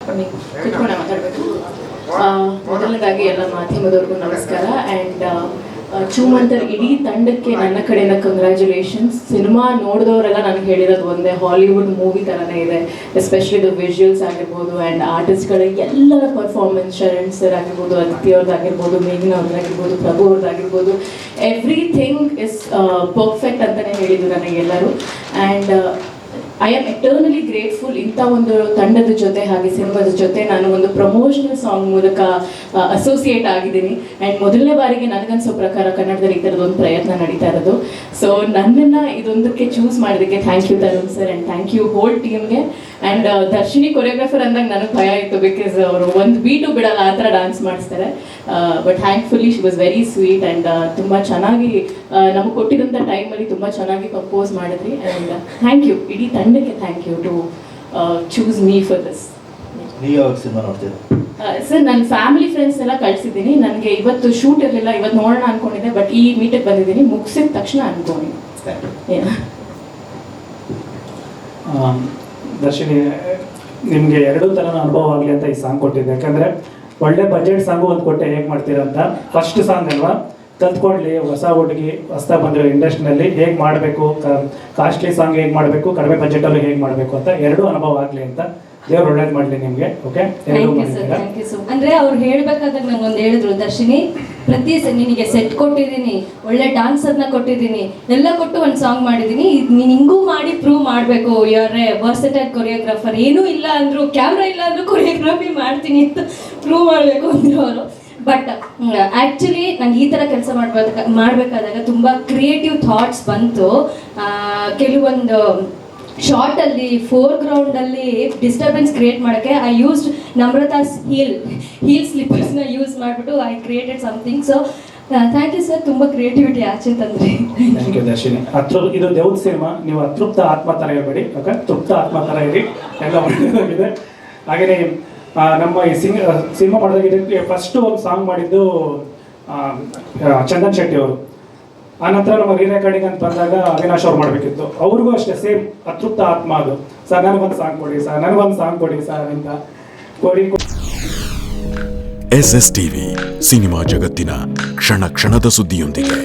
ಬನ್ನಿ ಕುತ್ಕೊಂಡೆ ಮಾತಾಡಬೇಕು. ಮೊದಲನೇದಾಗಿ ಎಲ್ಲ ಮಾಧ್ಯಮದವ್ರಿಗೂ ನಮಸ್ಕಾರ. ಆ್ಯಂಡ್ ಚೂಮಂತರ್ ಇಡೀ ತಂಡಕ್ಕೆ ನನ್ನ ಕಡೆಯಿಂದ ಕಂಗ್ರ್ಯಾಚುಲೇಷನ್ಸ್. ಸಿನಿಮಾ ನೋಡಿದವರೆಲ್ಲ ನನಗೆ ಹೇಳಿರೋದು ಒಂದೇ, ಹಾಲಿವುಡ್ ಮೂವಿ ಥರನೇ ಇದೆ. ಎಸ್ಪೆಷಲಿ ದ ವಿಜುವಲ್ಸ್ ಆಗಿರ್ಬೋದು ಆ್ಯಂಡ್ ಆರ್ಟಿಸ್ಟ್ಗಳ ಎಲ್ಲರ ಪರ್ಫಾರ್ಮೆನ್ಸ್, ಶರಣ್ ಸರ್ ಆಗಿರ್ಬೋದು, ಅದಿತಿ ಅವ್ರದ್ದಾಗಿರ್ಬೋದು, ಮೇಘನಾ ಅವ್ರದ್ದಾಗಿರ್ಬೋದು, ಪ್ರಭು ಅವ್ರದ್ದಾಗಿರ್ಬೋದು, ಎವ್ರಿಥಿಂಗ್ ಇಸ್ ಪರ್ಫೆಕ್ಟ್ ಅಂತಲೇ ಹೇಳಿದ್ರು ನನಗೆಲ್ಲರೂ. And I am eternally grateful ಇಂಥ ಒಂದು ತಂಡದ ಜೊತೆ ಹಾಗೆ ಸಿನಿಮಾದ ಜೊತೆ ನಾನು ಒಂದು ಪ್ರಮೋಷನಲ್ ಸಾಂಗ್ ಮೂಲಕ ಅಸೋಸಿಯೇಟ್ ಆಗಿದ್ದೀನಿ. ಆ್ಯಂಡ್ ಮೊದಲನೇ ಬಾರಿಗೆ ನನಗನ್ಸೋ ಪ್ರಕಾರ ಕನ್ನಡದಲ್ಲಿ ಈ ಥರದೊಂದು ಪ್ರಯತ್ನ ನಡೀತಾ ಇರೋದು. ಸೊ ನನ್ನನ್ನು ಇದೊಂದಕ್ಕೆ ಚೂಸ್ ಮಾಡೋದಕ್ಕೆ thank you Tarun sir and thank you whole ಟೀಮ್ಗೆ. ಆ್ಯಂಡ್ ದರ್ಶಿನಿ ಕೊರಿಯೋಗ್ರಾಫರ್ ಅಂದಾಗ ನನಗೆ ಭಯ ಇತ್ತು, ಬಿಕಾಸ್ ಅವರು ಒಂದು ಬೀಟು ಬಿಡಲ್ಲ, ಆ ಥರ ಡ್ಯಾನ್ಸ್ ಮಾಡಿಸ್ತಾರೆ. But thankfully she was very sweet and ತುಂಬ ಚೆನ್ನಾಗಿ ನಮಗೆ ಕೊಟ್ಟಿರೋಂಥ ಟೈಮಲ್ಲಿ ತುಂಬ ಚೆನ್ನಾಗಿ ಕಂಪೋಸ್ ಮಾಡಿದ್ರಿ. ಆ್ಯಂಡ್ ಥ್ಯಾಂಕ್ ಯು, ಇಡೀ ತಂಡಕ್ಕೆ thank you to choose me for this. Sir ನನ್ನ ಫ್ಯಾಮಿಲಿ ಫ್ರೆಂಡ್ಸ್ ಎಲ್ಲ ಕಳಿಸಿದ್ದೀನಿ. ನನಗೆ ಇವತ್ತು ಶೂಟ್ ಇರಲಿಲ್ಲ, ಇವತ್ತು ನೋಡೋಣ ಅಂದ್ಕೊಂಡಿದ್ದೆ, ಬಟ್ ಈ ಮೀಟಿಗೆ ಬಂದಿದ್ದೀನಿ. ಮುಗಿಸಿದ ತಕ್ಷಣ ಅನ್ಕೊಂಡು ದರ್ಶಿನಿ, ನಿಮಗೆ ಎರಡೂ ಥರ ಅನುಭವ ಆಗಲಿ ಅಂತ ಈ ಸಾಂಗ್ ಕೊಟ್ಟಿದ್ದೆ. ಯಾಕಂದರೆ ಒಳ್ಳೆ ಬಜೆಟ್ ಸಾಂಗು ಒಂದು ಕೊಟ್ಟೆ, ಹೇಗೆ ಮಾಡ್ತೀರಾ ಅಂತ. ಫಸ್ಟ್ ಸಾಂಗ್ ಅಲ್ವಾ, ಕಲ್ತ್ಕೊಳ್ಳಿ, ಹೊಸ ಹುಡುಗಿ ಹೊಸ ಬಂದಿರೋ ಇಂಡಸ್ಟ್ರಿನಲ್ಲಿ ಹೇಗೆ ಮಾಡಬೇಕು, ಕಾಸ್ಟ್ಲಿ ಸಾಂಗ್ ಹೇಗೆ ಮಾಡಬೇಕು, ಕಡಿಮೆ ಬಜೆಟಲ್ಲಿ ಹೇಗೆ ಮಾಡಬೇಕು ಅಂತ ಎರಡೂ ಅನುಭವ ಆಗಲಿ ಅಂತ ದೇವ್ರು ಒಳ್ಳೇದು ಮಾಡಲಿ ನಿಮಗೆ. ಓಕೆ, ಅಂದರೆ ಅವ್ರು ಹೇಳ್ಬೇಕಾದಾಗ ನಂಗೊಂದು ಹೇಳಿದ್ರು, ದರ್ಶಿನಿ ಪ್ರತಿ ನಿನಗೆ ಸೆಟ್ ಕೊಟ್ಟಿದ್ದೀನಿ, ಒಳ್ಳೆ ಡಾನ್ಸರ್ನ ಕೊಟ್ಟಿದ್ದೀನಿ, ಎಲ್ಲ ಕೊಟ್ಟು ಒಂದು ಸಾಂಗ್ ಮಾಡಿದ್ದೀನಿ, ನೀನು ಹಿಂಗೂ ಮಾಡಿ ಪ್ರೂವ್ ಮಾಡಬೇಕು, you are a versatile choreographer, ಏನೂ ಇಲ್ಲ ಅಂದರು, ಕ್ಯಾಮ್ರಾ ಇಲ್ಲ ಅಂದರೂ ಕೊರಿಯೋಗ್ರಫಿ ಮಾಡ್ತೀನಿ ಅಂತ ಪ್ರೂವ್ ಮಾಡಬೇಕು ಅಂದರು ಅವರು. ಬಟ್ ಆ್ಯಕ್ಚುಲಿ ನಂಗೆ ಈ ಥರ ಕೆಲಸ ಮಾಡಬೇಕಾದಾಗ ತುಂಬ ಕ್ರಿಯೇಟಿವ್ ಥಾಟ್ಸ್ ಬಂತು. ಕೆಲವೊಂದು ಶಾರ್ಟಲ್ಲಿ ಫೋರ್ಗ್ರೌಂಡಲ್ಲಿ ಡಿಸ್ಟರ್ಬೆನ್ಸ್ ಕ್ರಿಯೇಟ್ ಮಾಡೋಕ್ಕೆ ಐ ಯೂಸ್ಡ್ ನಮ್ರತಾಸ್ ಹೀಲ್ ಸ್ಲಿಪ್ಪರ್ಸ್ನ ಯೂಸ್ ಮಾಡಿಬಿಟ್ಟು I created something. So thank you sir, ತುಂಬ ಕ್ರಿಯೇಟಿವಿಟಿ ಆಚೆ ತಂದ್ರಿ. Thank you Darshini. ಇದು ದೇವ್ರ ಸಿನಿಮಾ, ನೀವು ಅತೃಪ್ತ ಆತ್ಮ ಥರ ಇರಬೇಡಿ, ಓಕೆ, ತೃಪ್ತ ಆತ್ಮ ಥರ ಇರಿ, ಎಲ್ಲ ಒಳ್ಳೆಯದಾಗಿದೆ. ಹಾಗೆಯೇ ನಮ್ಮ ಈ ಸಿನಿಮಾ ಮಾಡೋದಾಗಿದೆ. ಫಸ್ಟು ಒಂದು ಸಾಂಗ್ ಮಾಡಿದ್ದು ಚಂದನ್ ಶೆಟ್ಟಿ ಅವರು. ಆನಂತರ ನಮ್ಮ ರೀ ರೆಕಾರ್ಡಿಂಗ್ ಅಂತ ಬಂದಾಗ ಅವಿನಾಶ್ ಅವ್ರು ಮಾಡಬೇಕಿತ್ತು. ಅವ್ರಿಗೂ ಅಷ್ಟೇ ಸೇಮ್ ಅತೃಪ್ತ ಆತ್ಮ ಅದು. ಸರ್ ನನಗೊಂದು ಸಾಂಗ್ ಕೊಡಿ ಸರ್, ನನಗೊಂದು ಸಾಂಗ್ ಕೊಡಿ ಸರ್ ಅಂತ ಕೊಡಿ. SS TV ಸಿನಿಮಾ ಜಗತ್ತಿನ ಕ್ಷಣ ಕ್ಷಣದ ಸುದ್ದಿಯೊಂದಿಗೆ.